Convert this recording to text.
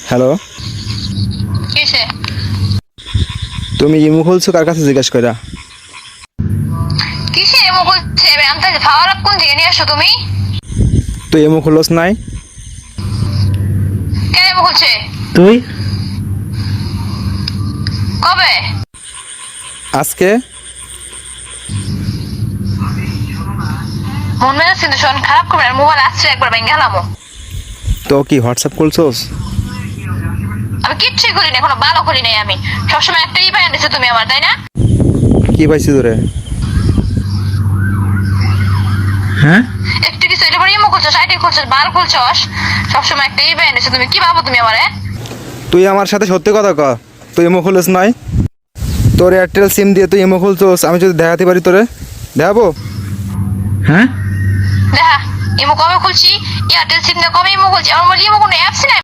Hello, কিসে? তুমি imo খুলছো কার কাছে জিজ্ঞাসা কইরা? কিসে এমন বলছে? আমি তো ভাড়া কোন থেকে নিয়ে আসো তুমি? তুই ইমো খুলছ নাই? কেন এমন বলছে? তুই কবে? আজকে মন মেজাজ কিন্তু শোন খারাপ করবে না, মোবাইল আসছে একবার ভেঙে গেলাম। তো কি হোয়াটসঅ্যাপ খুলছোস? আমি কিচ্ছুই করি না, এখনো ভালো করি নাই। আমি সবসময় একটাই পাই আনছো তুমি আমার, তাই না? কি পাইছি তোরে? হ্যাঁ, একটু কিছু এটা পরে ইমো খুলছো, সাইডে খুলছো, বাল খুলছস, সবসময় একটাই পাই আনছো তুমি। কি ভাবো তুমি আমারে? তুই আমার সাথে সত্যি কথা ক। তুই ইমো খুলছ নাই? তোর এয়ারটেল সিম দিয়ে তুই ইমো খুলছোস, আমি যদি দেখাতে পারি তোরে দেখাবো? হ্যাঁ, দেখা ইমো কবে খুলছি, এয়ারটেল সিম দিয়ে কবে ইমো খুলছি? আমার ইমো কোনো অ্যাপস নাই।